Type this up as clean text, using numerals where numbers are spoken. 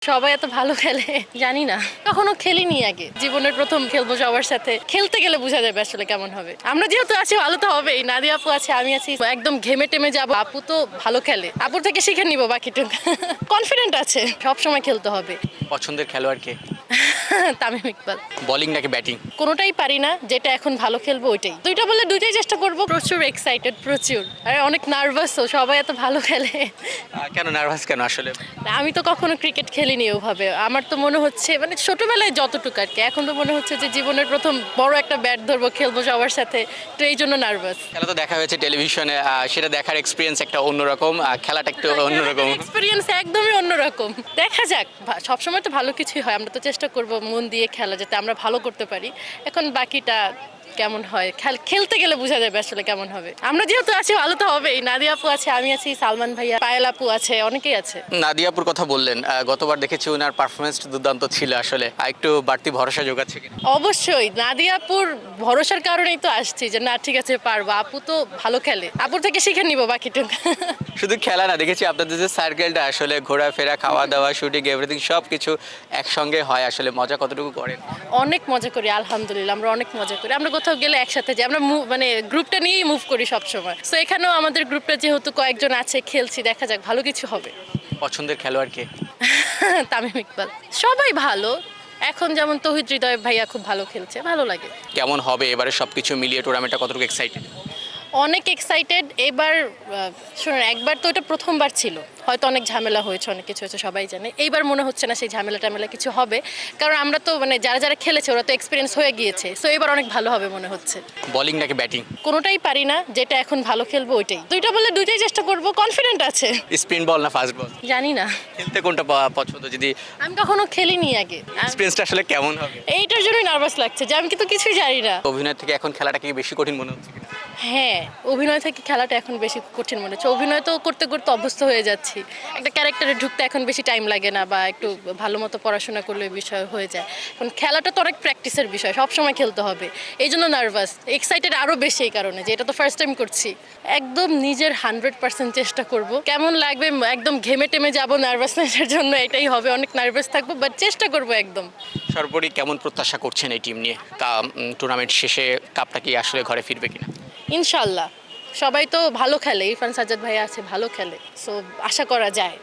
সবাই এত ভালো খেলে জানি না, কখনো খেলিনি আগে, জীবনের প্রথম খেলবো সবার সাথে। খেলতে গেলে বোঝা যাবে আসলে কেমন হবে। আমরা যেহেতু আছি ভালো তো হবেই, নাদিয়া আপু আছে, আমি আছি, একদম ঘেমে টেমে যাবো। আপু তো ভালো খেলে, আপুর থেকে শিখে নিবো বাকিটুকু। কনফিডেন্ট আছে, সব সময় খেলতে হবে। পছন্দের খেলোয়াড় কে? তামিম ইকবাল। বোলিং নাকি ব্যাটিং? কোনোটাই পারি না, যেটা এখন ভালো খেলবো ওইটাই। দুইটা বলে দুইটাই চেষ্টা করবো। প্রচুর এক্সাইটেড, প্রচুর, আর অনেক নার্ভাসও। সবাই এত ভালো খেলে। কেন নার্ভাস কেন আসলে? আমি তো কখনো ক্রিকেট খেলিনি ওভাবে। আমার তো মনে হচ্ছে মানে ছোটবেলায় যতটুকু আর কি, এখন তো মনে হচ্ছে যে জীবনের প্রথম বড় একটা ব্যাট ধরবো, খেলবো সবার সাথে, তো এই জন্য নার্ভাস। খেলা তো দেখা হয়েছে টেলিভিশনে, সেটা দেখার এক্সপিরিয়েন্স একটা অন্যরকম, খেলাটা একটু অন্যরকম। এক্সপিরিয়েন্স একদমই অন্যরকম। দেখা যাক, সবসময় তো ভালো কিছুই হয়। আমরা তো চেষ্টা করব মন দিয়ে খেলা, যাতে আমরা ভালো করতে পারি। এখন বাকিটা কেমন হয়, খেলতে গেলে বোঝা যাবে আসলে কেমন হবে। আমরা যেহেতু আছি ভালো তো হবেই। নাদিয়া আপু আছে, আমি আছি, সালমান ভাইয়া, পায়েল আপু আছে, অনেকেই আছে। নাদিয়াপুর কথা বললেন, গতবার দেখেছি ওনার পারফরমেন্স দুর্দান্ত ছিল আসলে, একটু বাড়তি ভরসা যোগাচ্ছে কিনা? অবশ্যই নাদিয়া আপুর ভরসার কারণেই তো আসছি, যে না ঠিক আছে পারবো। আপু তো ভালো খেলে, আপুর থেকে শিখে নিবো বাকিটুকু। শুধু খেলা না, দেখেছি আপনাদের যে সার্কেলটা আসলে ঘোরাফেরা, খাওয়া দাওয়া, শুটিং, এভরিথিং সব কিছু একসঙ্গে হয়, আসলে মজা কতটুকু করেন? অনেক মজা করি আলহামদুলিল্লাহ, আমরা অনেক মজা করি। আমরা কোথাও গেলে একসাথে যাই, আমরা মানে গ্রুপটা নিয়েই মুভ করি সব সময়। সো এখানেও আমাদের গ্রুপটা যেহেতু কয়েকজন আছে, খেলছি, দেখা যাক ভালো কিছু হবে। পছন্দের খেলোয়াড় কে? তামিম ইকবাল। সবাই ভালো, এখন যেমন তৌহিদ হৃদয় ভাইয়া খুব ভালো খেলছে, ভালো লাগে। কেমন হবে এবারে সবকিছু মিলিয়ে টুর্নামেন্টটা কতটুকু এক্সাইটেড? অনেক এক্সাইটেড এবার। শুনুন, একবার তো এটা প্রথমবার ছিল, হয়তো অনেক ঝামেলা হয়েছে, অনেক কিছু হয়েছে, সবাই জানে। এইবার মনে হচ্ছে না সেই ঝামেলা টামেলা কিছু হবে, কারণ আমরা তো মানে যারা যারা খেলেছে ওরা তো এক্সপিরিয়েন্স হয়ে গিয়েছে। সো এবার অনেক ভালো হবে মনে হচ্ছে। বোলিং নাকি ব্যাটিং? কোনোটাই পারি না, যেটা এখন ভালো খেলবো ওইটাই। দুইটা বলে দুইটাই চেষ্টা করবো, কনফিডেন্ট আছে। স্পিন বল না ফাস্ট বল? জানি না, খেলতে কোনটা পছন্দ যদি? আমি কখনো খেলিনি আগে। এক্সপিরিয়েন্সটা আসলে কেমন হবে? এইটার জন্যই নার্ভাস লাগছে, যে আমি কিন্তু কিছুই জানি না। অভিনয় থেকে এখন খেলাটা কি বেশি কঠিন মনে হচ্ছে কিনা? হ্যাঁ, অভিনয় থেকে খেলাটা এখন বেশি কঠিন মনে হচ্ছে। অভিনয় তো করতে করতে অভ্যস্ত হয়ে যাচ্ছি, একটা ক্যারেক্টারে ঢুকতে এখন বেশি টাইম লাগে না, বা একটু ভালো মতো পড়াশোনা করলে ওই বিষয় হয়ে যায়। এখন খেলাটা তো অনেক প্র্যাকটিসের বিষয়, সবসময় খেলতে হবে, এই জন্য নার্ভাস। এক্সাইটেড আরও বেশি এই কারণে, যে এটা তো ফার্স্ট টাইম করছি। একদম নিজের 100% চেষ্টা করব। কেমন লাগবে, একদম ঘেমে টেমে যাবো নার্ভাসনেসের জন্য, এটাই হবে। অনেক নার্ভাস থাকবো, বাট চেষ্টা করবো একদম। সর্বোপরি কেমন প্রত্যাশা করছেন এই টিম নিয়ে? টুর্নামেন্ট শেষে কাপটা কি আসলে ঘরে ফিরবে কিনা? ইনশাল্লাহ। সবাই তো ভালো খেলে, ইরফান সাজ্জাদ ভাইয়া আছে, ভালো খেলে। সো আশা করা যায়।